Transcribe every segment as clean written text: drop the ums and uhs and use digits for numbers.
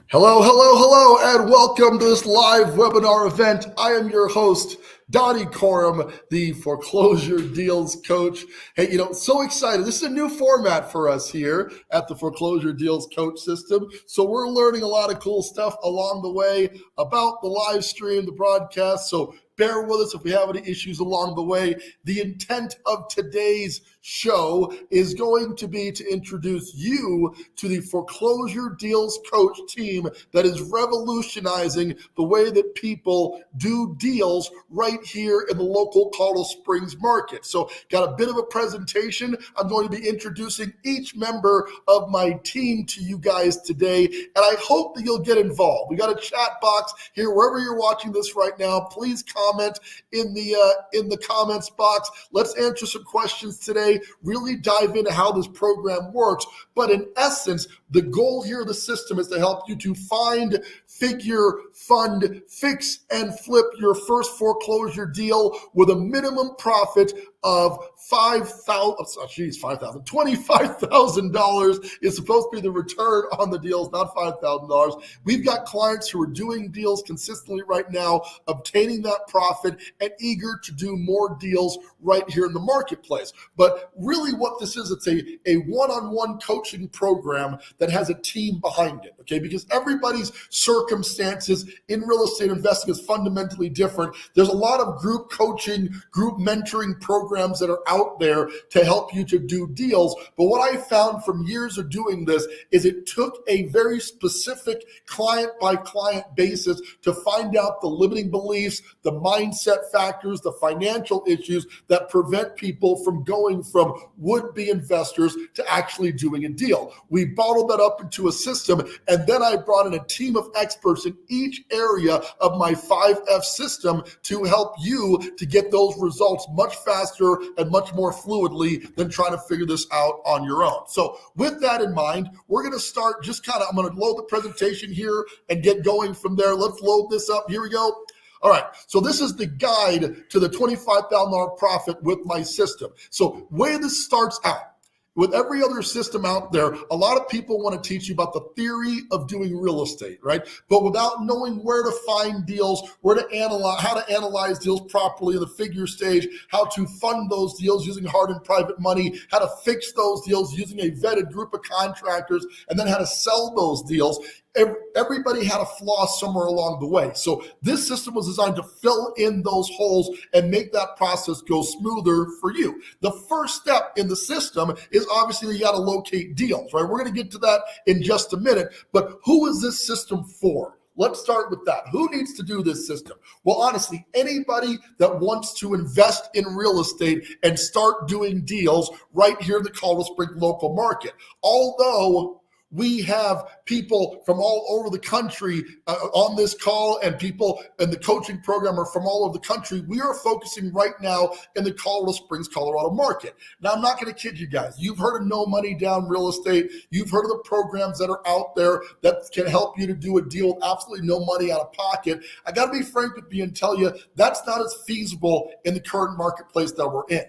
Hello, hello, hello, and welcome to this live webinar event. I am your host, Donnie Corum, the Foreclosure Deals Coach. Hey, so excited. This is a new format for us here at the Foreclosure Deals Coach system. So we're learning a lot of cool stuff along the way about the live stream, the broadcast. So bear with us if we have any issues along the way. The intent of today's show is going to be to introduce you to the Foreclosure Deals Coach team that is revolutionizing the way that people do deals right here in the local Colorado Springs market. So got a bit of a presentation. I'm going to be introducing each member of my team to you guys today, and I hope that you'll get involved. We got a chat box here wherever you're watching this right now. Please comment in the comments box. Let's answer some questions today, really dive into how this program works. But in essence, the goal here of the system is to help you to find, figure, fund, fix, and flip your first foreclosure deal with a minimum profit of $25,000 is supposed to be the return on the deals, not $5,000. We've got clients who are doing deals consistently right now, obtaining that profit and eager to do more deals right here in the marketplace. But really what this is, it's a one-on-one coaching program that has a team behind it, okay? Because everybody's circumstances in real estate investing is fundamentally different. There's a lot of group coaching, group mentoring programs that are out there to help you to do deals. But what I found from years of doing this is it took a very specific client by client basis to find out the limiting beliefs, the mindset factors, the financial issues that prevent people from going from would-be investors to actually doing a deal. We bottled that up into a system, and then I brought in a team of experts in each area of my 5F system to help you to get those results much faster and much more fluidly than trying to figure this out on your own. So with that in mind, we're going to start I'm going to load the presentation here and get going from there. Let's load this up. Here we go. All right, so this is the guide to the $25,000 profit with my system. So way this starts out, with every other system out there, a lot of people want to teach you about the theory of doing real estate, right? But without knowing where to find deals, how to analyze deals properly in the figure stage, how to fund those deals using hard and private money, how to fix those deals using a vetted group of contractors, and then how to sell those deals. Everybody had a flaw somewhere along the way. So this system was designed to fill in those holes and make that process go smoother for you. The first step in the system is obviously you got to locate deals, right? We're going to get to that in just a minute, but who is this system for? Let's start with that. Who needs to do this system? Well, honestly, anybody that wants to invest in real estate and start doing deals right here in the Colorado Springs local market. Although we have people from all over the country on this call, and people in the coaching program are from all over the country. We are focusing right now in the Colorado Springs, Colorado market. Now, I'm not going to kid you guys. You've heard of No Money Down Real Estate. You've heard of the programs that are out there that can help you to do a deal with absolutely no money out of pocket. I got to be frank with you and tell you that's not as feasible in the current marketplace that we're in.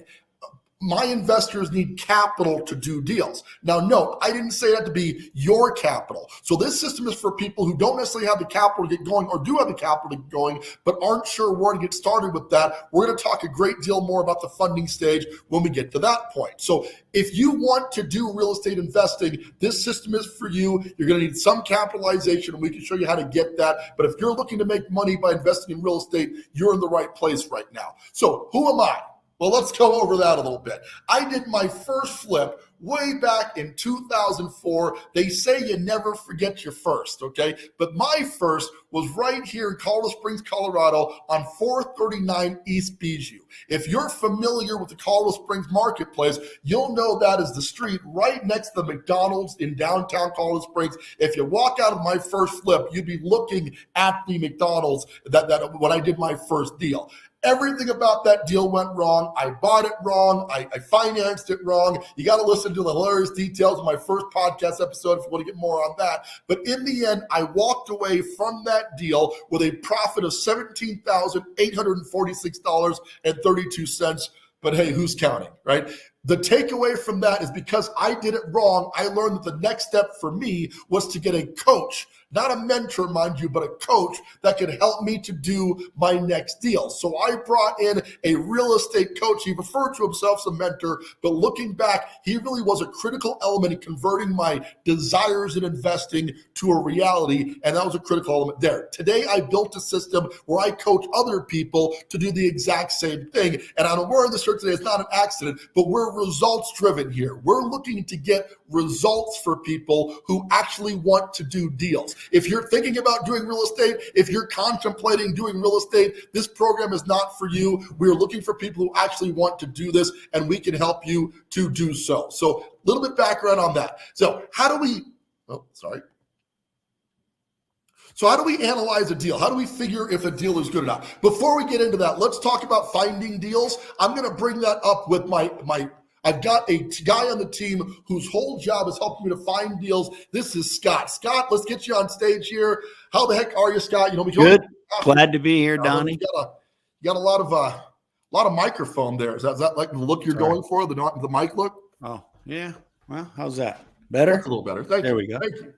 My investors need capital to do deals. Now, no, I didn't say that to be your capital. So this system is for people who don't necessarily have the capital to get going, or do have the capital to get going, but aren't sure where to get started with that. We're going to talk a great deal more about the funding stage when we get to that point. So if you want to do real estate investing, this system is for you. You're going to need some capitalization, and we can show you how to get that. But if you're looking to make money by investing in real estate, you're in the right place right now. So who am I? Well, let's go over that a little bit. I did my first flip way back in 2004. They say you never forget your first, okay? But my first was right here in Colorado Springs, Colorado on 439 East Bijou. If you're familiar with the Colorado Springs marketplace, you'll know that is the street right next to the McDonald's in downtown Colorado Springs. If you walk out of my first flip, you'd be looking at the McDonald's that when I did my first deal. Everything about that deal went wrong. I bought it wrong. I financed it wrong. You got to listen to the hilarious details of my first podcast episode if you want to get more on that. But in the end, I walked away from that deal with a profit of $17,846.32. But hey, who's counting, right? The takeaway from that is because I did it wrong, I learned that the next step for me was to get a coach, not a mentor, mind you, but a coach that could help me to do my next deal. So I brought in a real estate coach. He referred to himself as a mentor, but looking back, he really was a critical element in converting my desires in investing to a reality, and that was a critical element there. Today, I built a system where I coach other people to do the exact same thing, and I'm wearing this shirt today. It's not an accident, but we're results driven here. We're looking to get results for people who actually want to do deals. If you're thinking about doing real estate, if you're contemplating doing real estate, this program is not for you. We're looking for people who actually want to do this, and we can help you to do so. So a little bit background on that. So how do we analyze a deal? How do we figure if a deal is good or not? Before we get into that, let's talk about finding deals. I'm going to bring that up with I've got a guy on the team whose whole job is helping me to find deals. This is Scott. Scott, let's get you on stage here. How the heck are you, Scott? Good. Glad to be here, Donnie. You got a lot of microphone there. Is that like the look you're going for? The mic look? Oh, yeah. Well, how's that? Better? That's a little better. Thank you. There we go. Thank you.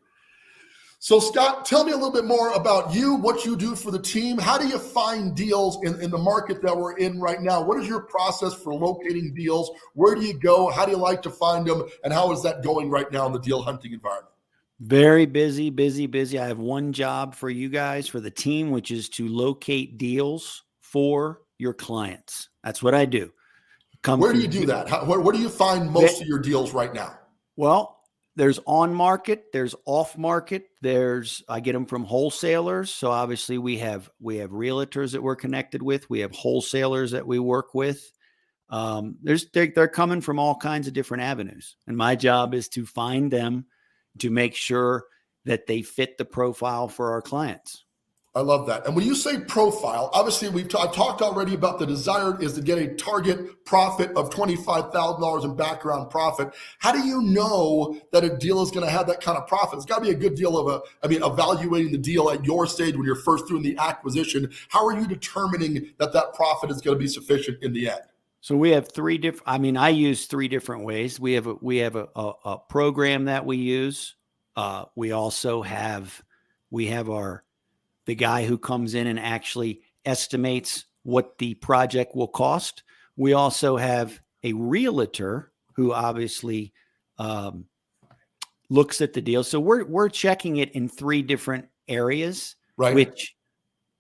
So Scott, tell me a little bit more about you, what you do for the team. How do you find deals in the market that we're in right now? What is your process for locating deals? Where do you go? How do you like to find them? And how is that going right now in the deal hunting environment? Very busy. I have one job for you guys, for the team, which is to locate deals for your clients. That's what I do. Where do you do that? Where do you find most of your deals right now? Well, there's on market, there's off market, I get them from wholesalers. So obviously we have realtors that we're connected with. We have wholesalers that we work with. They're coming from all kinds of different avenues. And my job is to find them to make sure that they fit the profile for our clients. I love that. And when you say profile, obviously I've talked already about the desire is to get a target profit of $25,000 in background profit. How do you know that a deal is going to have that kind of profit? It's got to be a good deal of evaluating the deal at your stage when you're first doing the acquisition. How are you determining that profit is going to be sufficient in the end? So we have I use three different ways. We have a program that we use. We also have the guy who comes in and actually estimates what the project will cost. We also have a realtor who obviously looks at the deal. So we're checking it in three different areas, right?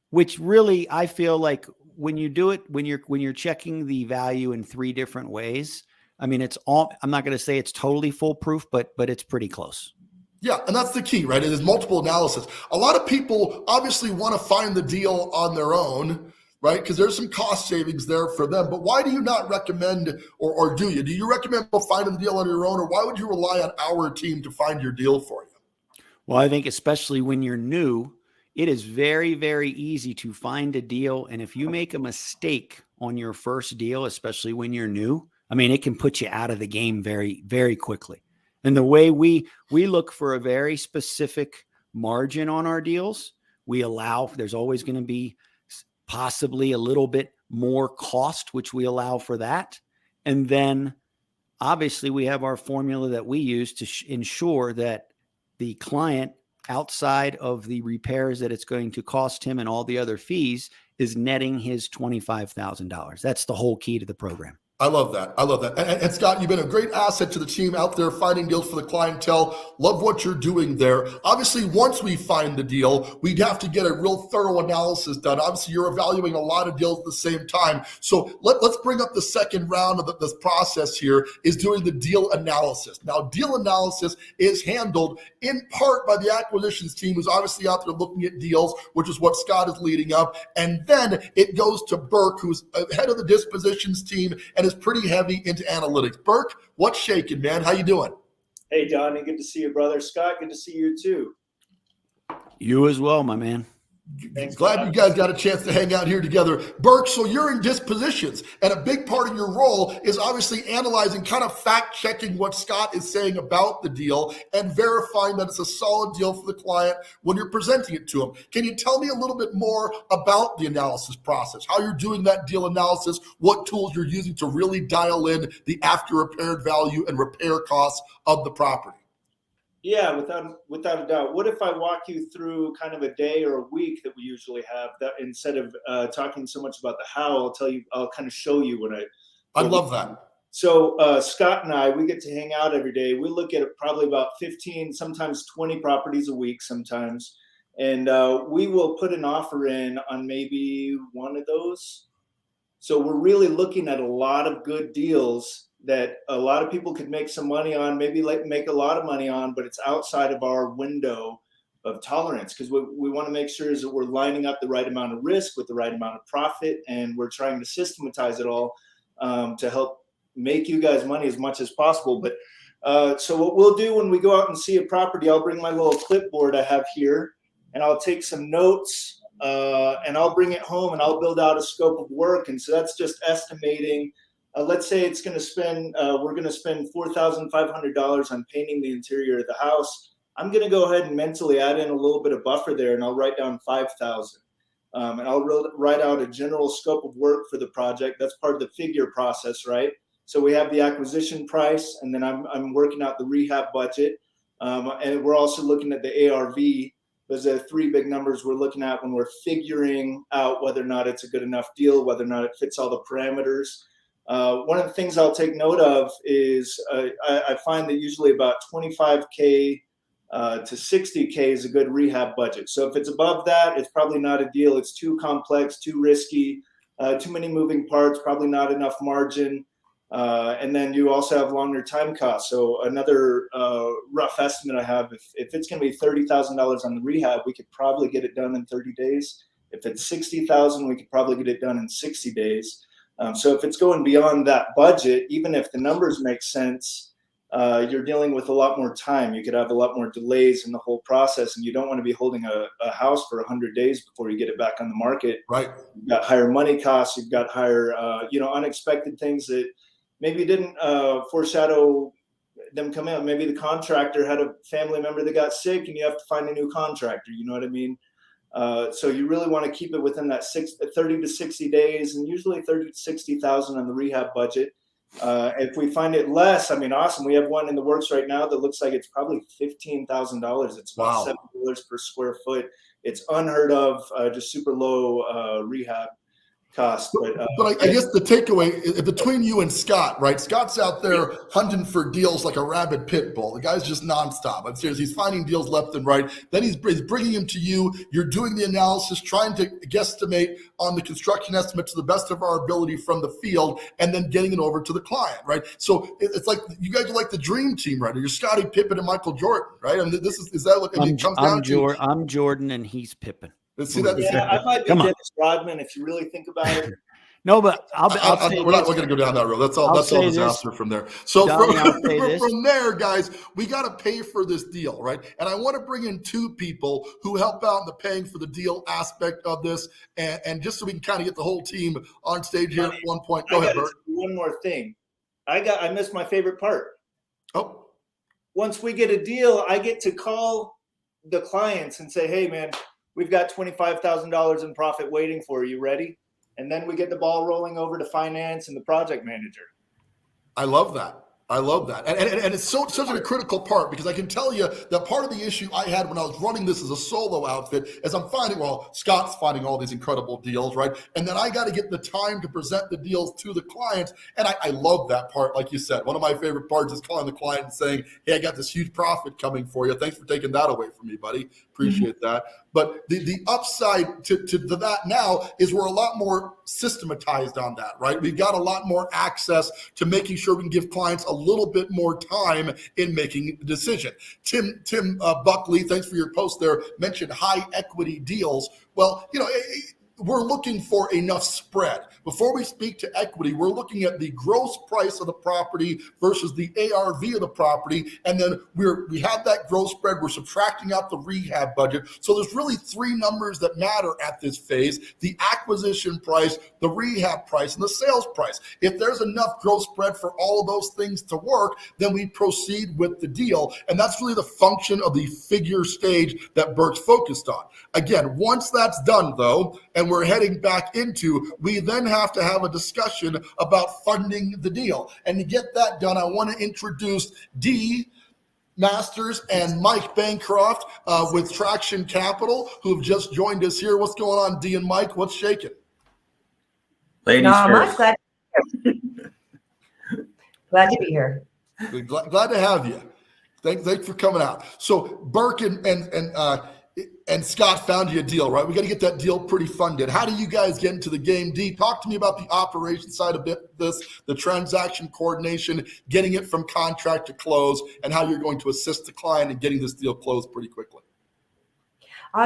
Which really, I feel like when you do it, when you're checking the value in three different ways, I mean, I'm not going to say it's totally foolproof, but it's pretty close. Yeah, and that's the key, right? It is multiple analysis. A lot of people obviously want to find the deal on their own, right? Because there's some cost savings there for them. But why do you not recommend, or do you? Do you recommend finding the deal on your own, or why would you rely on our team to find your deal for you? Well, I think especially when you're new, it is very, very easy to find a deal. And if you make a mistake on your first deal, especially when you're new, I mean, it can put you out of the game very, very quickly. And the way we look for a very specific margin on our deals, there's always going to be possibly a little bit more cost, which we allow for that. And then obviously we have our formula that we use to ensure that the client, outside of the repairs that it's going to cost him and all the other fees, is netting his $25,000. That's the whole key to the program. I love that. And Scott, you've been a great asset to the team out there finding deals for the clientele. Love what you're doing there. Obviously, once we find the deal, we'd have to get a real thorough analysis done. Obviously, you're evaluating a lot of deals at the same time. So let's bring up the second round of this process here, is doing the deal analysis. Now, deal analysis is handled in part by the acquisitions team, who's obviously out there looking at deals, which is what Scott is leading up. And then it goes to Burke, who's head of the dispositions team and is pretty heavy into analytics. Burke, what's shaking, man? How you doing? Hey, Donnie, good to see you, brother. Scott, good to see you too. You as well, my man. Thanks for Glad you having guys me. got a chance to hang out here together. Burke, so you're in dispositions, and a big part of your role is obviously analyzing, kind of fact checking what Scott is saying about the deal and verifying that it's a solid deal for the client when you're presenting it to them. Can you tell me a little bit more about the analysis process, how you're doing that deal analysis, what tools you're using to really dial in the after repaired value and repair costs of the property? Yeah, without a doubt. What if I walk you through kind of a day or a week that we usually have, that instead of talking so much about the how, I'll kind of show you I what love that. So Scott and I, we get to hang out every day. We look at probably about 15, sometimes 20 properties a week sometimes. And we will put an offer in on maybe one of those. So we're really looking at a lot of good deals that a lot of people could make some money on, maybe make a lot of money on, but it's outside of our window of tolerance, because we want to make sure is that we're lining up the right amount of risk with the right amount of profit, and we're trying to systematize it all to help make you guys money as much as possible. But so what we'll do when we go out and see a property, I'll bring my little clipboard I have here, and I'll take some notes, and I'll bring it home and I'll build out a scope of work. And so that's just estimating. Let's say it's going to spend, we're going to spend $4,500 on painting the interior of the house. I'm going to go ahead and mentally add in a little bit of buffer there, and I'll write down 5,000. And I'll write out a general scope of work for the project. That's part of the figure process, right? So we have the acquisition price, and then I'm working out the rehab budget. And we're also looking at the ARV. Those are three big numbers we're looking at when we're figuring out whether or not it's a good enough deal, whether or not it fits all the parameters. One of the things I'll take note of is I find that usually about 25K to 60K is a good rehab budget. So if it's above that, it's probably not a deal. It's too complex, too risky, too many moving parts, probably not enough margin. And then you also have longer time costs. So another rough estimate I have, if it's going to be $30,000 on the rehab, we could probably get it done in 30 days. If it's 60,000, we could probably get it done in 60 days. So if it's going beyond that budget, even if the numbers make sense, you're dealing with a lot more time. You could have a lot more delays in the whole process, and you don't want to be holding a house for 100 days before you get it back on the market. Right. You've got higher money costs. You've got higher, unexpected things that maybe didn't foreshadow them coming out. Maybe the contractor had a family member that got sick, and you have to find a new contractor. You know what I mean? So you really want to keep it within that 30 to 60 days, and usually 30 to 60,000 on the rehab budget. If we find it less, I mean, awesome. We have one in the works right now that looks like it's probably $15,000. It's about $7 per square foot. It's unheard of, just super low rehab cost. But I guess the takeaway between you and Scott, right? Scott's out there hunting for deals like a rabid pit bull. The guy's just nonstop. I'm serious. He's finding deals left and right. Then he's bringing them to you. You're doing the analysis, trying to guesstimate on the construction estimate to the best of our ability from the field, and then getting it over to the client, right? So it's like you guys are like the dream team, right? You're Scottie Pippen and Michael Jordan, right? I mean, is that what it comes down to? I'm Jordan and he's Pippen. Let's see that. Yeah, I might be Dennis Rodman if you really think about it. No, but we're not going to go down that road. That's all disaster from there. So from there, guys, we got to pay for this deal, right? And I want to bring in two people who help out in the paying for the deal aspect of this, and just so we can kind of get the whole team on stage here at one point. Go ahead, Bert. One more thing. I missed my favorite part. Oh. Once we get a deal, I get to call the clients and say, hey, man, we've got $25,000 in profit waiting for you. Ready? And then we get the ball rolling over to finance and the project manager. I love that. And it's such a critical part, because I can tell you that part of the issue I had when I was running this as a solo outfit is I'm finding, Scott's finding all these incredible deals, right? And then I got to get the time to present the deals to the clients. And I love that part. Like you said, one of my favorite parts is calling the client and saying, hey, I got this huge profit coming for you. Thanks for taking that away from me, buddy. Appreciate that. But the upside to that now is we're a lot more systematized on that, right? We've got a lot more access to making sure we can give clients a little bit more time in making the decision. Tim Buckley, thanks for your post there, mentioned high equity deals. Well, we're looking for enough spread. Before we speak to equity, we're looking at the gross price of the property versus the ARV of the property. And then we have that gross spread. We're subtracting out the rehab budget. So there's really three numbers that matter at this phase: the acquisition price, the rehab price, and the sales price. If there's enough gross spread for all of those things to work, then we proceed with the deal. And that's really the function of the figure stage that Burke's focused on. Again, once that's done though, and we're heading back into, we then have to have a discussion about funding the deal. And to get that done, I want to introduce Dee Masters and Mike Bancroft with Traction Capital, who have just joined us here. What's going on, Dee and Mike? What's shaking? Ladies Not first. much. Glad to be here. Glad to have you. Thanks for coming out. So Burke and Scott found you a deal, right? We got to get that deal pretty funded. How do you guys get into the game? Dee, talk to me about the operation side of this, the transaction coordination, getting it from contract to close, and how you're going to assist the client in getting this deal closed pretty quickly.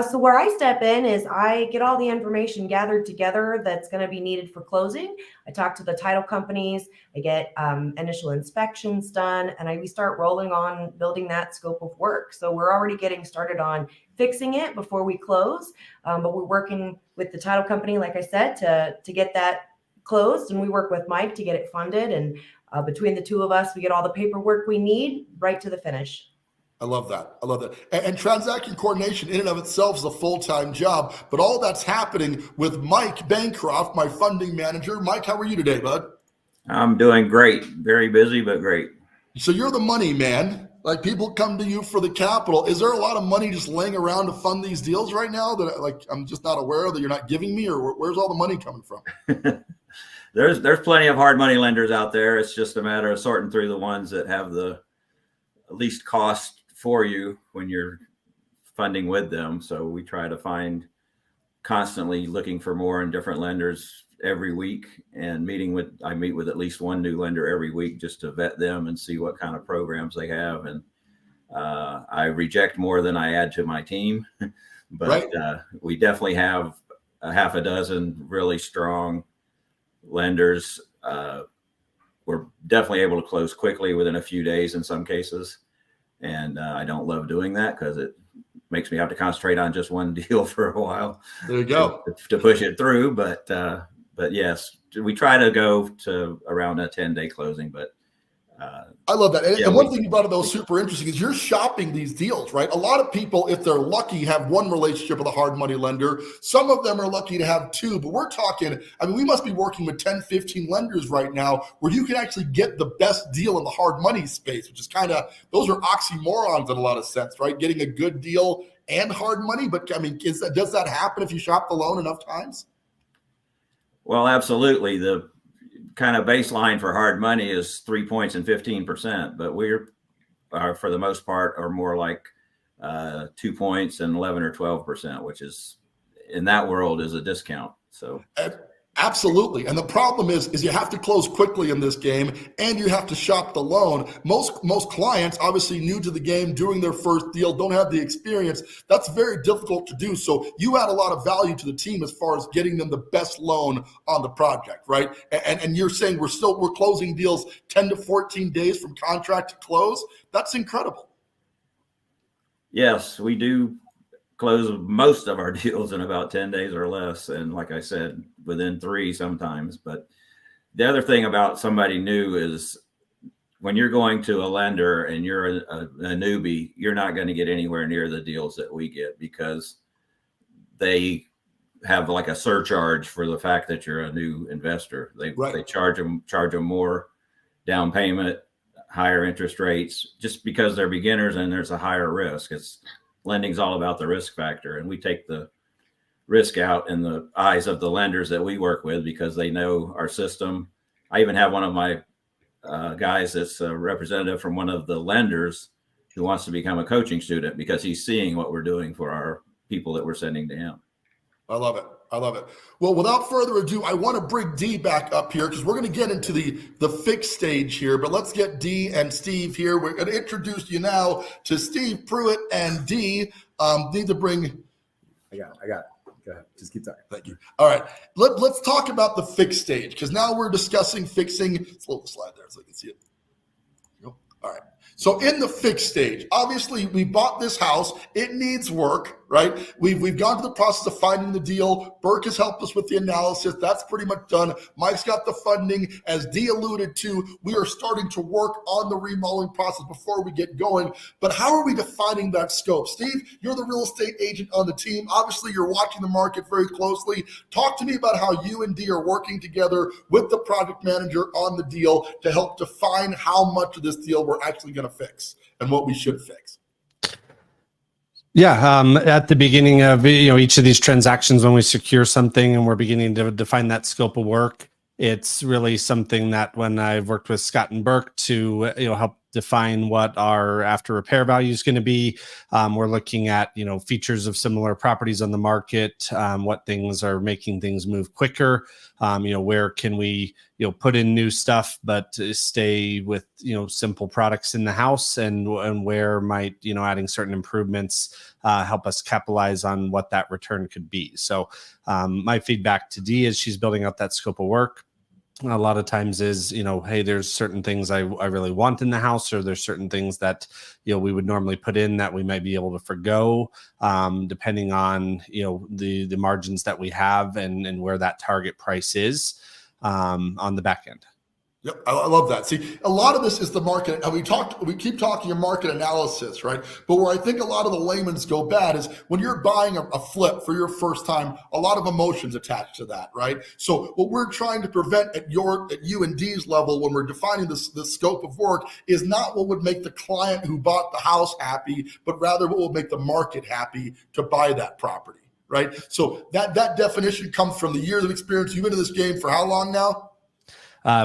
So where I step in is I get all the information gathered together that's going to be needed for closing. I talk to the title companies. I get initial inspections done, and we start rolling on building that scope of work. So we're already getting started on fixing it before we close, but we're working with the title company, like I said, to get that closed, and we work with Mike to get it funded. And between the two of us, we get all the paperwork we need right to the finish. I love that. And transaction coordination in and of itself is a full-time job, but all that's happening with Mike Bancroft, my funding manager. Mike, how are you today, bud? I'm doing great. Very busy, but great. So you're the money man. Like, people come to you for the capital. Is there a lot of money just laying around to fund these deals right now that I'm just not aware of, that you're not giving me, or where's all the money coming from? There's plenty of hard money lenders out there. It's just a matter of sorting through the ones that have the least cost for you when you're funding with them. So we try to find, constantly looking for more and different lenders every week, and I meet with at least one new lender every week just to vet them and see what kind of programs they have. And I reject more than I add to my team, but right. We definitely have a half a dozen really strong lenders. We're definitely able to close quickly within a few days in some cases. And I don't love doing that because it makes me have to concentrate on just one deal for a while. There you go. To push it through. But yes, we try to go to around a 10-day closing. But I love that. And one thing you brought up that was super interesting is you're shopping these deals, right? A lot of people, if they're lucky, have one relationship with a hard money lender. Some of them are lucky to have two, but we're talking, we must be working with 10, 15 lenders right now where you can actually get the best deal in the hard money space, which is those are oxymorons in a lot of sense, right? Getting a good deal and hard money. But does that happen if you shop the loan enough times? Well, absolutely. The kind of baseline for hard money is 3 points and 15%, but we're for the most part are more like 2 points and 11 or 12%, which is, in that world, is a discount. So absolutely. And the problem is you have to close quickly in this game, and you have to shop the loan. Most clients, obviously new to the game, doing their first deal, don't have the experience. That's very difficult to do. So you add a lot of value to the team as far as getting them the best loan on the project, right? And you're saying we're closing deals 10 to 14 days from contract to close. That's incredible. Yes, we do close most of our deals in about 10 days or less. And like I said, within 3 sometimes. But the other thing about somebody new is when you're going to a lender and you're a newbie, you're not going to get anywhere near the deals that we get, because they have like a surcharge for the fact that you're a new investor. They charge them more down payment, higher interest rates, just because they're beginners and there's a higher risk. Lending's all about the risk factor, and we take the risk out in the eyes of the lenders that we work with because they know our system. I even have one of my guys that's a representative from one of the lenders who wants to become a coaching student because he's seeing what we're doing for our people that we're sending to him. I love it. Well, without further ado, I want to bring Dee back up here because we're going to get into the fix stage here. But let's get Dee and Steve here. We're going to introduce you now to Steve Pruitt and Dee. Need to bring. I got it. Go ahead. Just keep talking. Thank you. All right. Let's talk about the fixed stage, because now we're discussing fixing. It's a little slide there so you can see it. All right. So in the fixed stage, obviously we bought this house. It needs work, right? We've gone to the process of finding the deal. Burke has helped us with the analysis. That's pretty much done. Mike's got the funding. As Dee alluded to, we are starting to work on the remodeling process before we get going. But how are we defining that scope? Steve, you're the real estate agent on the team. Obviously, you're watching the market very closely. Talk to me about how you and Dee are working together with the project manager on the deal to help define how much of this deal we're actually going to fix and what we should fix. Yeah, at the beginning of each of these transactions, when we secure something and we're beginning to define that scope of work, it's really something that when I've worked with Scott and Burke to help define what our after repair value is going to be, we're looking at features of similar properties on the market, what things are making things move quicker, where can we put in new stuff but stay with simple products in the house, and where might adding certain improvements help us capitalize on what that return could be. So my feedback to Dee as she's building out that scope of work a lot of times is, hey, there's certain things I really want in the house, or there's certain things that, we would normally put in that we might be able to forgo, depending on, the margins that we have and where that target price is on the back end. Yep, I love that. See, a lot of this is the market. We keep talking of market analysis, right? But where I think a lot of the layman's go bad is when you're buying a flip for your first time, a lot of emotions attached to that, right? So what we're trying to prevent at you and Dee's level when we're defining the scope of work is not what would make the client who bought the house happy, but rather what will make the market happy to buy that property, right? So that definition comes from the years of experience. You've been in this game for how long now?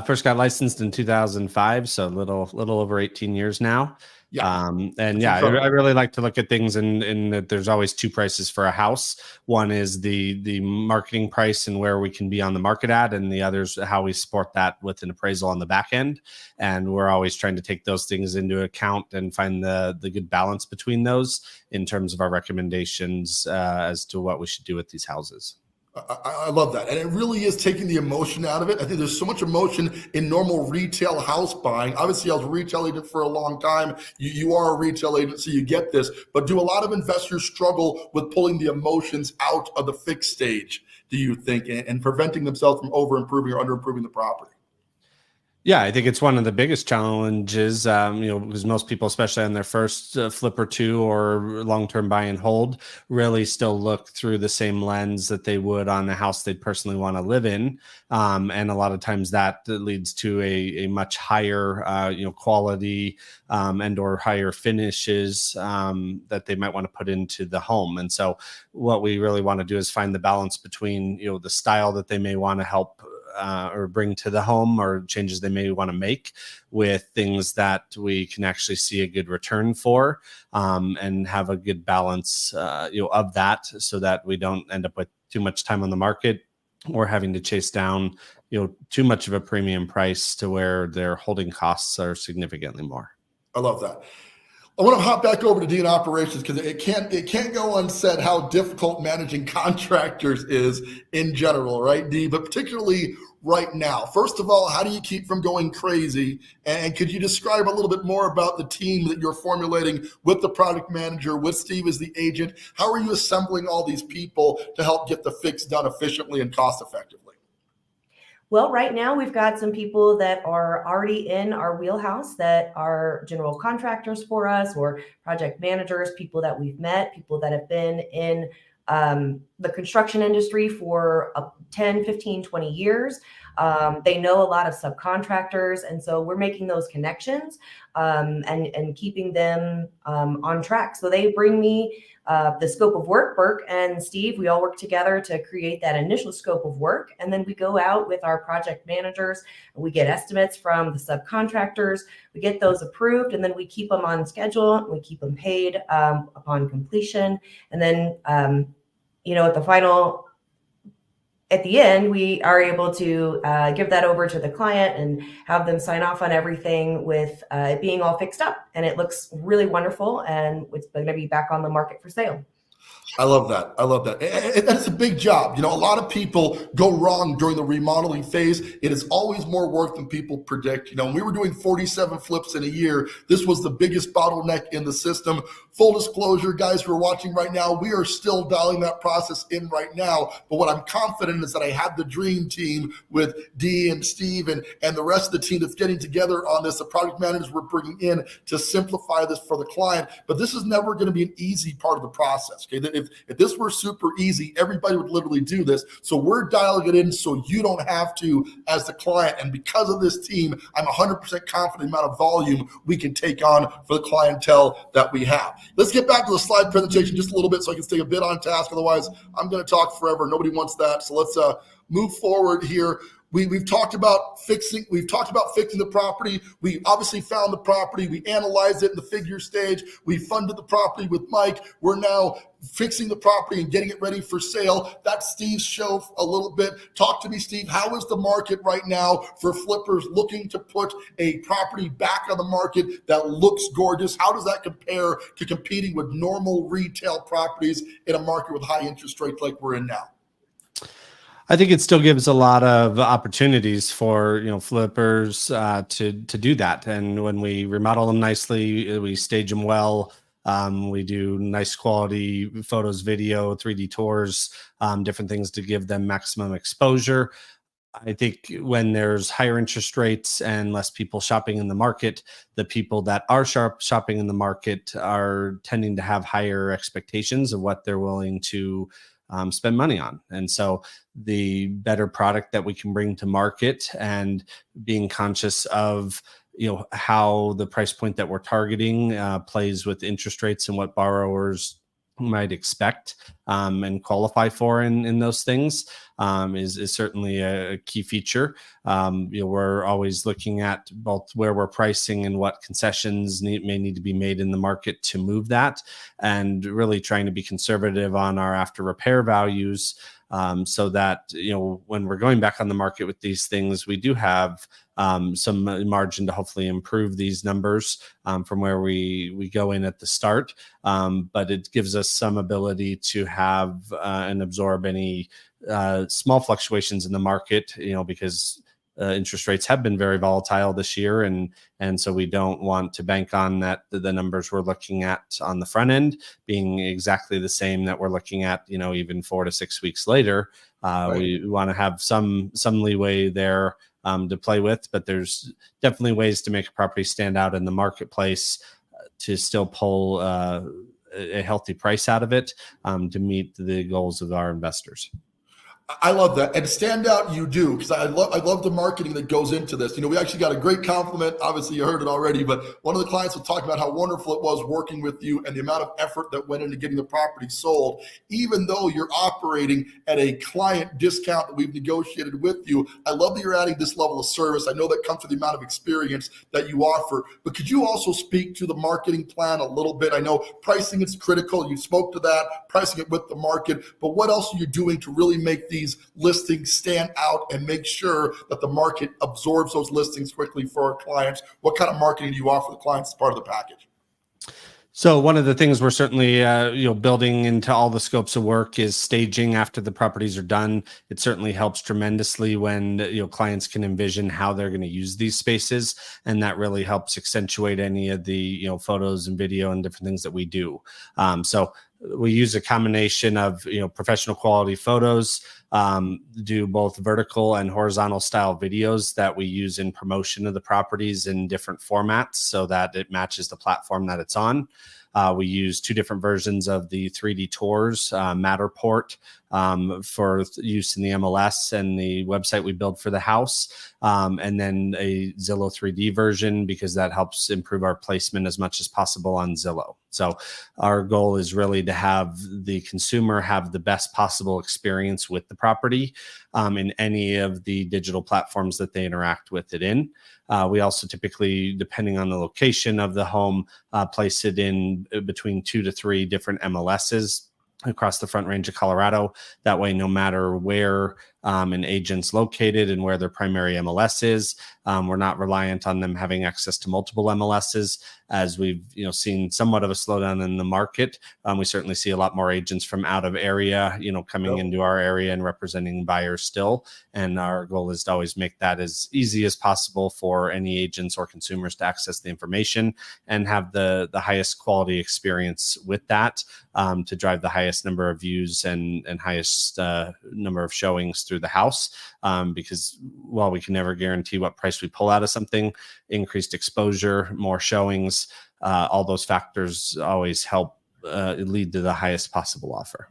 First got licensed in 2005, so a little over 18 years now. Yeah. I really like to look at things in that there's always two prices for a house. One is the marketing price and where we can be on the market at, and the other is how we support that with an appraisal on the back end. And we're always trying to take those things into account and find the good balance between those in terms of our recommendations as to what we should do with these houses. I love that. And it really is taking the emotion out of it. I think there's so much emotion in normal retail house buying. Obviously, I was a retail agent for a long time. You are a retail agent, so you get this. But do a lot of investors struggle with pulling the emotions out of the fixed stage, do you think, and preventing themselves from over-improving or under-improving the property? Yeah, I think it's one of the biggest challenges, because most people, especially on their first flip or two or long-term buy and hold, really still look through the same lens that they would on a house they'd personally want to live in. And a lot of times that leads to a much higher, quality and or higher finishes that they might want to put into the home. And so what we really want to do is find the balance between, the style that they may want to help or bring to the home, or changes they may want to make, with things that we can actually see a good return for, and have a good balance of that, so that we don't end up with too much time on the market or having to chase down too much of a premium price to where their holding costs are significantly more. I love that. I want to hop back over to Dee in operations, because it can't go unsaid how difficult managing contractors is in general, right, Dee? But particularly right now. First of all, how do you keep from going crazy? And could you describe a little bit more about the team that you're formulating with the product manager, with Steve as the agent? How are you assembling all these people to help get the fix done efficiently and cost effectively? Well, right now we've got some people that are already in our wheelhouse that are general contractors for us, or project managers, people that we've met, people that have been in the construction industry for 10, 15, 20 years. They know a lot of subcontractors. And so we're making those connections and keeping them on track. So they bring me the scope of work. Burke and Steve, we all work together to create that initial scope of work. And then we go out with our project managers, and we get estimates from the subcontractors. We get those approved, and then we keep them on schedule. And we keep them paid upon completion. And then, at the end, we are able to give that over to the client and have them sign off on everything with it being all fixed up. And it looks really wonderful, and it's going to be back on the market for sale. I love that. I love that. And that's a big job. You know, a lot of people go wrong during the remodeling phase. It is always more work than people predict. You know, when we were doing 47 flips in a year, this was the biggest bottleneck in the system. Full disclosure, guys who are watching right now, we are still dialing that process in right now. But what I'm confident is that I have the dream team with Dee and Steve and the rest of the team that's getting together on this, the project managers we're bringing in to simplify this for the client. But this is never going to be an easy part of the process. Okay, if this were super easy, everybody would literally do this. So we're dialing it in so you don't have to as the client. And because of this team, I'm 100% confident in the amount of volume we can take on for the clientele that we have. Let's get back to the slide presentation just a little bit so I can stay a bit on task. Otherwise, I'm going to talk forever. Nobody wants that. So let's move forward here. We've talked about fixing the property. We obviously found the property. We analyzed it in the figure stage. We funded the property with Mike. We're now fixing the property and getting it ready for sale. That's Steve's show a little bit. Talk to me, Steve. How is the market right now for flippers looking to put a property back on the market that looks gorgeous? How does that compare to competing with normal retail properties in a market with high interest rates like we're in now? I think it still gives a lot of opportunities for flippers to do that. And when we remodel them nicely, we stage them well. We do nice quality photos, video, 3D tours, different things to give them maximum exposure. I think when there's higher interest rates and less people shopping in the market, the people that are shopping in the market are tending to have higher expectations of what they're willing to spend money on. And so the better product that we can bring to market and being conscious of how the price point that we're targeting plays with interest rates and what borrowers might expect and qualify for in those things is certainly a key feature. We're always looking at both where we're pricing and what concessions may need to be made in the market to move that, and really trying to be conservative on our after repair values so that when we're going back on the market with these things, we do have some margin to hopefully improve these numbers from where we go in at the start. But it gives us some ability to have and absorb any small fluctuations in the market, because interest rates have been very volatile this year. And so we don't want to bank on that the numbers we're looking at on the front end being exactly the same that we're looking at, even 4 to 6 weeks later. Right. We want to have some leeway there to play with, but there's definitely ways to make a property stand out in the marketplace to still pull a healthy price out of it to meet the goals of our investors. I love that. And stand out you do, because I love the marketing that goes into this. We actually got a great compliment. Obviously, you heard it already, but one of the clients was talking about how wonderful it was working with you and the amount of effort that went into getting the property sold. Even though you're operating at a client discount that we've negotiated with you, I love that you're adding this level of service. I know that comes with the amount of experience that you offer, but could you also speak to the marketing plan a little bit? I know pricing is critical. You spoke to that, pricing it with the market, but what else are you doing to really make these listings stand out and make sure that the market absorbs those listings quickly for our clients? What kind of marketing do you offer the clients as part of the package? So one of the things we're certainly building into all the scopes of work is staging after the properties are done. It certainly helps tremendously when clients can envision how they're going to use these spaces, and that really helps accentuate any of the photos and video and different things that we do. So we use a combination of professional quality photos, do both vertical and horizontal style videos that we use in promotion of the properties in different formats so that it matches the platform that it's on. We use 2 different versions of the 3D tours, Matterport for use in the MLS and the website we build for the house, and then a Zillow 3D version because that helps improve our placement as much as possible on Zillow. So our goal is really to have the consumer have the best possible experience with the property in any of the digital platforms that they interact with it in. We also typically, depending on the location of the home, place it in between 2 to 3 different MLSs across the Front Range of Colorado. That way, no matter where and agents located and where their primary MLS is. We're not reliant on them having access to multiple MLSs, as we've seen somewhat of a slowdown in the market. We certainly see a lot more agents from out of area, coming into our area and representing buyers still. And our goal is to always make that as easy as possible for any agents or consumers to access the information and have the highest quality experience with that, to drive the highest number of views and highest number of showings through the house. Because while we can never guarantee what price we pull out of something, increased exposure, more showings, all those factors always help lead to the highest possible offer.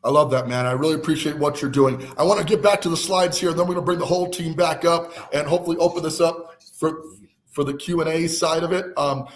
I love that, man. I really appreciate what you're doing. I want to get back to the slides here, and then we're going to bring the whole team back up and hopefully open this up for the Q&A side of it.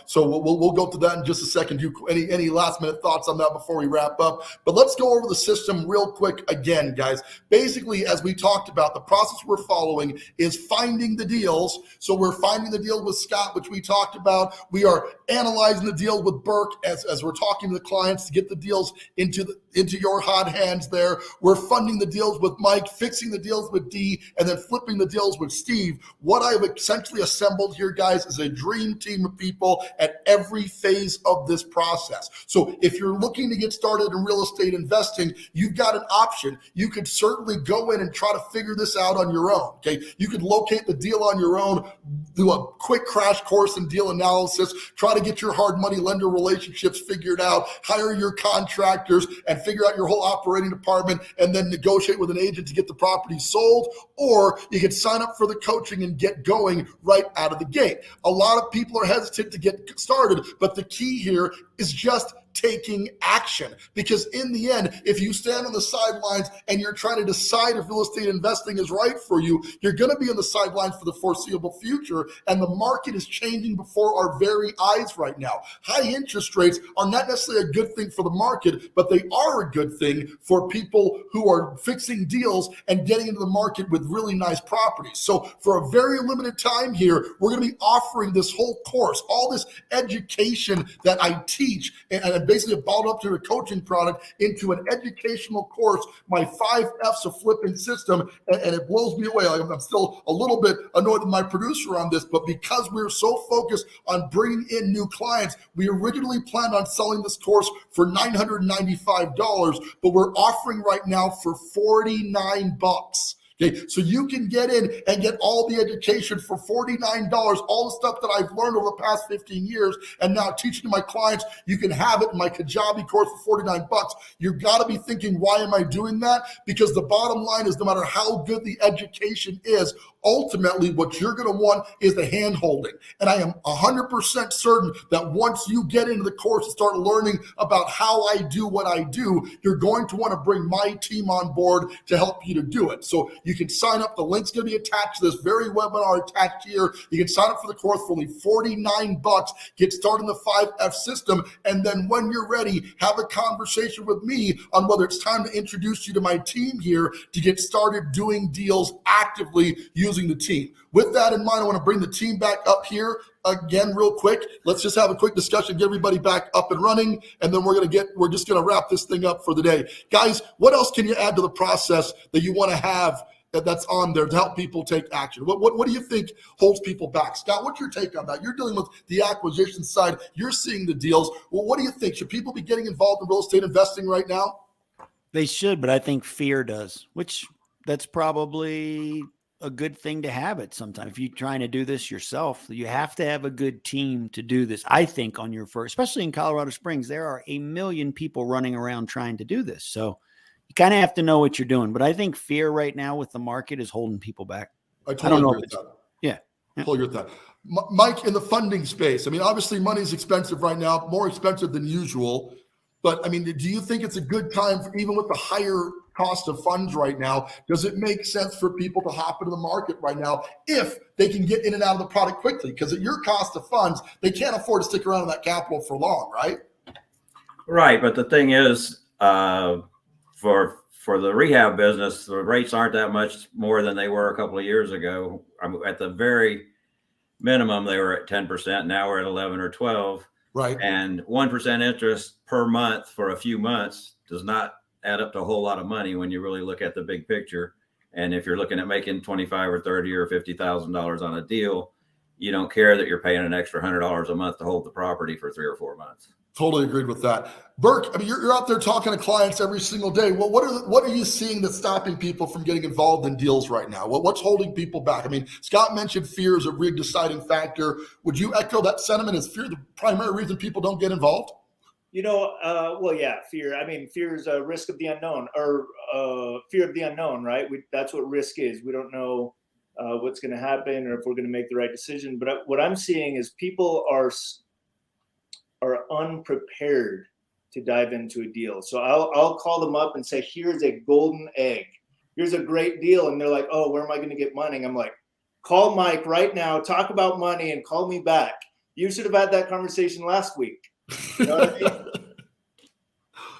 So we'll go to that in just a second. Any last minute thoughts on that before we wrap up? But let's go over the system real quick again, guys. Basically, as we talked about, the process we're following is finding the deals. So we're finding the deal with Scott, which we talked about. We are analyzing the deal with Burke as we're talking to the clients to get the deals into your hot hands there. We're funding the deals with Mike, fixing the deals with D, and then flipping the deals with Steve. What I have essentially assembled here, guys, is a dream team of people at every phase of this process. So if you're looking to get started in real estate investing, you've got an option. You could certainly go in and try to figure this out on your own. Okay, you could locate the deal on your own, do a quick crash course in deal analysis, try to get your hard money lender relationships figured out, hire your contractors, and figure out your whole operating department, and then negotiate with an agent to get the property sold. Or you could sign up for the coaching and get going right out of the gate. A lot of people are hesitant to get started, but the key here is just taking action. Because in the end, if you stand on the sidelines and you're trying to decide if real estate investing is right for you, you're going to be on the sidelines for the foreseeable future. And the market is changing before our very eyes right now. High interest rates are not necessarily a good thing for the market, but they are a good thing for people who are fixing deals and getting into the market with really nice properties. So for a very limited time here, we're going to be offering this whole course, all this education that I teach, and basically balled up to a coaching product into an educational course, my 5 F's of flipping system, and it blows me away. I'm still a little bit annoyed with my producer on this, but because we're so focused on bringing in new clients, we originally planned on selling this course for $995, but we're offering right now for $49. Okay, so you can get in and get all the education for $49, all the stuff that I've learned over the past 15 years, and now teaching to my clients. You can have it in my Kajabi course for $49. You've got to be thinking, why am I doing that? Because the bottom line is, no matter how good the education is, ultimately what you're going to want is the hand holding. And I am 100% certain that once you get into the course and start learning about how I do what I do, you're going to want to bring my team on board to help you to do it. So you can sign up. The link's going to be attached to this very webinar attached here. You can sign up for the course for only $49, get started in the 5F system, and then when you're ready, have a conversation with me on whether it's time to introduce you to my team here to get started doing deals actively using the team. With that in mind, I want to bring the team back up here again real quick. Let's just have a quick discussion, get everybody back up and running, and then we're just going to wrap this thing up for the day. Guys, what else can you add to the process that you want to have that's on there to help people take action? What do you think holds people back? Scott, what's your take on that? You're dealing with the acquisition side. You're seeing the deals. Well, what do you think? Should people be getting involved in real estate investing right now? They should, but I think fear does, which that's probably a good thing to have it sometime. If you're trying to do this yourself, you have to have a good team to do this. I think on your first, especially in Colorado Springs, there are 1 million people running around trying to do this. So you kind of have to know what you're doing. But I think fear right now with the market is holding people back. I totally agree with that. Yeah. Totally agree with that. Mike, in the funding space, I mean, obviously money is expensive right now, more expensive than usual. But I mean, do you think it's a good time, even with the higher cost of funds right now, does it make sense for people to hop into the market right now if they can get in and out of the product quickly? Because at your cost of funds, they can't afford to stick around in that capital for long, right? Right. But the thing is, for the rehab business, the rates aren't that much more than they were a couple of years ago. At the very minimum, they were at 10%. Now we're at 11 or 12. Right. And 1% interest per month for a few months does not add up to a whole lot of money when you really look at the big picture. And if you're looking at making 25 or 30 or $50,000 on a deal, you don't care that you're paying an extra $100 a month to hold the property for 3 or 4 months. Totally agreed with that. Burke, I mean, you're out there talking to clients every single day. Well, what are you seeing that's stopping people from getting involved in deals right now? What's holding people back? I mean, Scott mentioned fear is a big deciding factor. Would you echo that sentiment? Is fear the primary reason people don't get involved? Well, yeah, fear. I mean, fear is a risk of the unknown, or fear of the unknown, right? That's what risk is. We don't know what's going to happen or if we're going to make the right decision. But what I'm seeing is people are unprepared to dive into a deal. So I'll call them up and say, here's a golden egg. Here's a great deal. And they're like, oh, where am I going to get money? I'm like, call Mike right now, talk about money and call me back. You should have had that conversation last week. You know what I mean?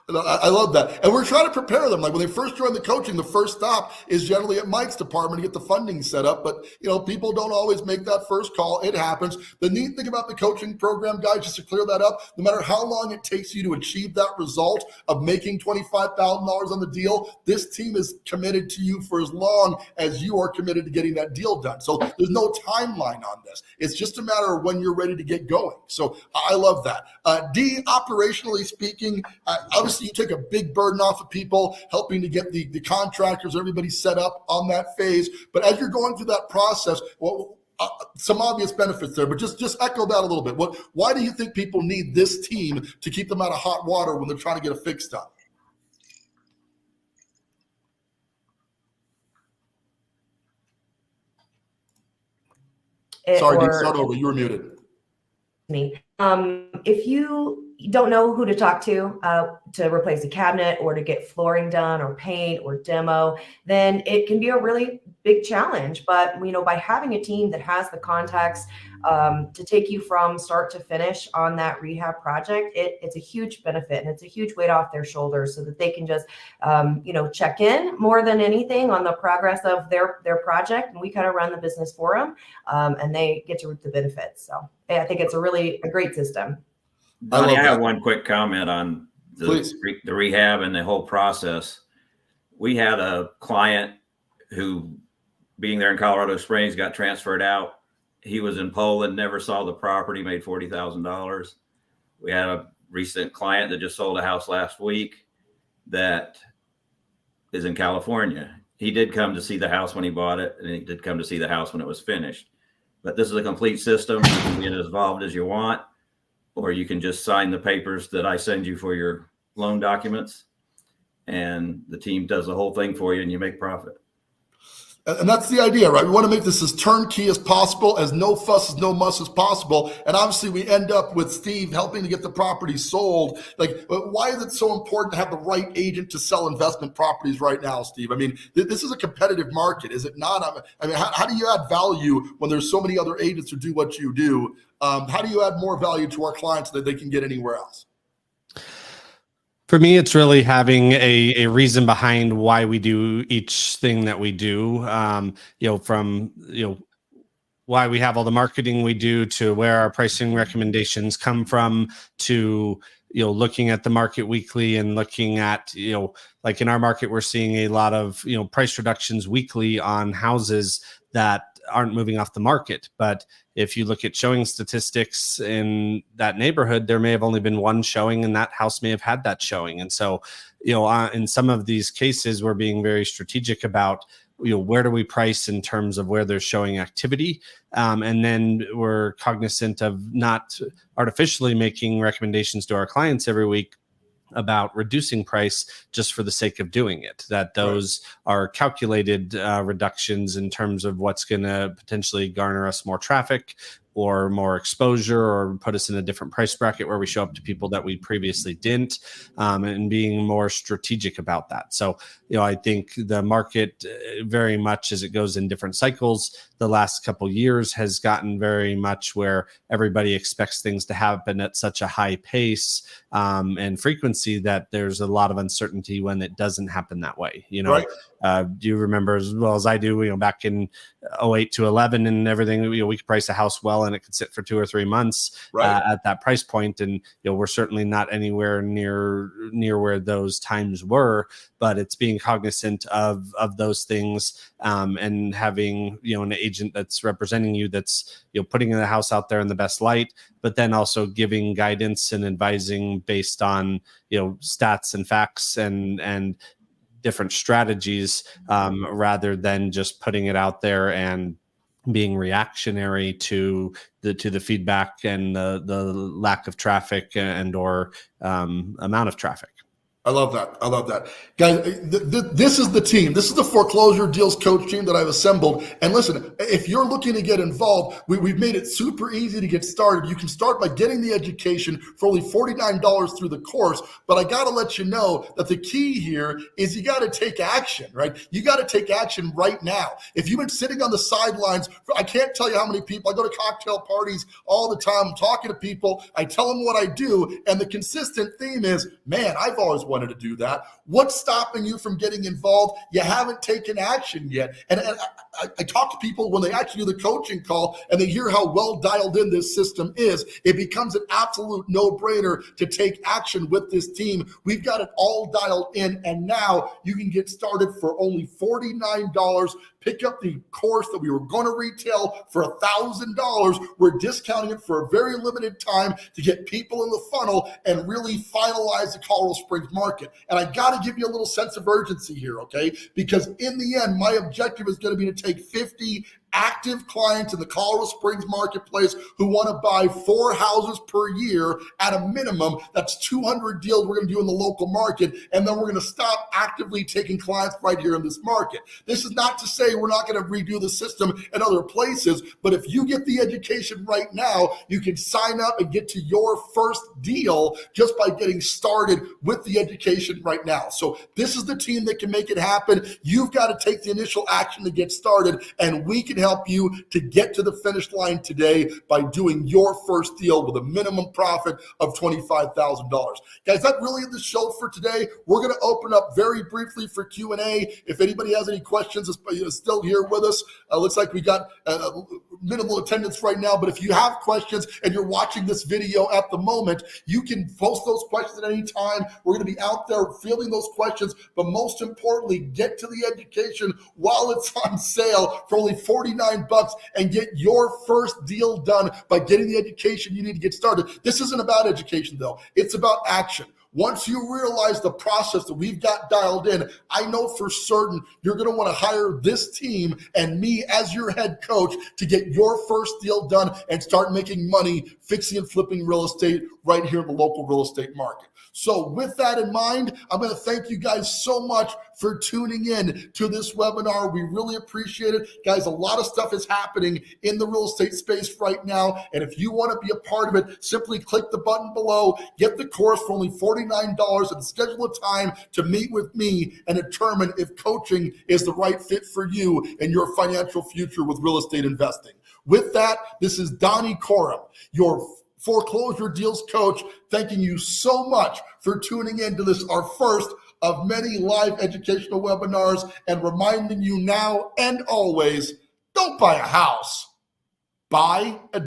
I love that. And we're trying to prepare them. Like when they first join the coaching, the first stop is generally at Mike's department to get the funding set up. But, people don't always make that first call. It happens. The neat thing about the coaching program, guys, just to clear that up, no matter how long it takes you to achieve that result of making $25,000 on the deal, this team is committed to you for as long as you are committed to getting that deal done. So there's no timeline on this. It's just a matter of when you're ready to get going. So I love that. D, operationally speaking, obviously, you take a big burden off of people, helping to get the contractors, everybody set up on that phase. But as you're going through that process, some obvious benefits there, but just echo that a little bit. Why do you think people need this team to keep them out of hot water when they're trying to get a fix done? Sorry, Dean, start over. You were muted. Me. If you don't know who to talk to replace a cabinet or to get flooring done or paint or demo, then it can be a really big challenge. But, by having a team that has the contacts to take you from start to finish on that rehab project, it's a huge benefit and it's a huge weight off their shoulders so that they can just, check in more than anything on the progress of their project. And we kind of run the business for them and they get to reap the benefits. So I think it's a great system. Donnie, I have one quick comment on the rehab and the whole process. We had a client who, being there in Colorado Springs, got transferred out. He was in Poland, never saw the property, made $40,000. We had a recent client that just sold a house last week that is in California. He did come to see the house when he bought it, and he did come to see the house when it was finished. But this is a complete system. You can get as involved as you want, or you can just sign the papers that I send you for your loan documents, and the team does the whole thing for you and you make profit. And that's the idea, right? We want to make this as turnkey as possible, as no fuss, as no muss as possible. And obviously we end up with Steve helping to get the property sold. Like, why is it so important to have the right agent to sell investment properties right now, Steve? I mean, this is a competitive market, is it not? I mean, how do you add value when there's so many other agents who do what you do? How do you add more value to our clients that they can get anywhere else? For me, it's really having a reason behind why we do each thing that we do. From why we have all the marketing we do, to where our pricing recommendations come from, to looking at the market weekly and looking at like in our market, we're seeing a lot of price reductions weekly on houses that aren't moving off the market. But if you look at showing statistics in that neighborhood, there may have only been one showing and that house may have had that showing. And so, in some of these cases, we're being very strategic about, where do we price in terms of where there's showing activity? And then we're cognizant of not artificially making recommendations to our clients every week about reducing price just for the sake of doing it, that those are calculated reductions in terms of what's going to potentially garner us more traffic or more exposure, or put us in a different price bracket where we show up to people that we previously didn't, and being more strategic about that. So, I think the market very much, as it goes in different cycles, the last couple of years has gotten very much where everybody expects things to happen at such a high pace and frequency that there's a lot of uncertainty when it doesn't happen that way. Do you remember as well as I do, back in 08 to 11 and everything, we could price a house well and it could sit for 2 or 3 months at that price point. And, we're certainly not anywhere near where those times were, but it's being cognizant of those things, and having, an agent that's representing you, that's, putting the house out there in the best light, but then also giving guidance and advising based on, stats and facts and different strategies, rather than just putting it out there and being reactionary to the feedback and the lack of traffic and or amount of traffic. I love that. I love that. Guys, this is the team. This is the Foreclosure Deals Coach team that I've assembled. And listen, if you're looking to get involved, we've made it super easy to get started. You can start by getting the education for only $49 through the course. But I got to let you know that the key here is you got to take action, right? You got to take action right now. If you've been sitting on the sidelines, I can't tell you how many people, I go to cocktail parties all the time, I'm talking to people, I tell them what I do. And the consistent theme is, man, I've always wanted to do that. What's stopping you from getting involved? You haven't taken action yet. And I talk to people when they actually do the coaching call and they hear how well dialed in this system is. It becomes an absolute no-brainer to take action with this team. We've got it all dialed in, and now you can get started for only $49. Pick up the course that we were going to retail for $1,000. We're discounting it for a very limited time to get people in the funnel and really finalize the Colorado Springs market. And I got to give you a little sense of urgency here, okay? Because in the end, my objective is going to be to take 50 active clients in the Colorado Springs marketplace who want to buy 4 houses per year at a minimum. That's 200 deals we're going to do in the local market. And then we're going to stop actively taking clients right here in this market. This is not to say we're not going to redo the system in other places, but if you get the education right now, you can sign up and get to your first deal just by getting started with the education right now. So this is the team that can make it happen. You've got to take the initial action to get started, and we can help you to get to the finish line today by doing your first deal with a minimum profit of $25,000. Guys, that's really the show for today. We're going to open up very briefly for Q&A. If anybody has any questions, is still here with us. Looks like we got minimal attendance right now, but if you have questions and you're watching this video at the moment, you can post those questions at any time. We're going to be out there fielding those questions, but most importantly, get to the education while it's on sale for only $49 and get your first deal done by getting the education you need to get started. This isn't about education though. It's about action. Once you realize the process that we've got dialed in, I know for certain you're going to want to hire this team and me as your head coach to get your first deal done and start making money fixing and flipping real estate right here in the local real estate market. So with that in mind, I'm going to thank you guys so much for tuning in to this webinar. We really appreciate it. Guys, a lot of stuff is happening in the real estate space right now. And if you want to be a part of it, simply click the button below, get the course for only $49 and schedule a time to meet with me and determine if coaching is the right fit for you and your financial future with real estate investing. With that, this is Donnie Corum, your Foreclosure Deals Coach, thanking you so much for tuning in to this, our first of many live educational webinars, and reminding you now and always, don't buy a house, buy a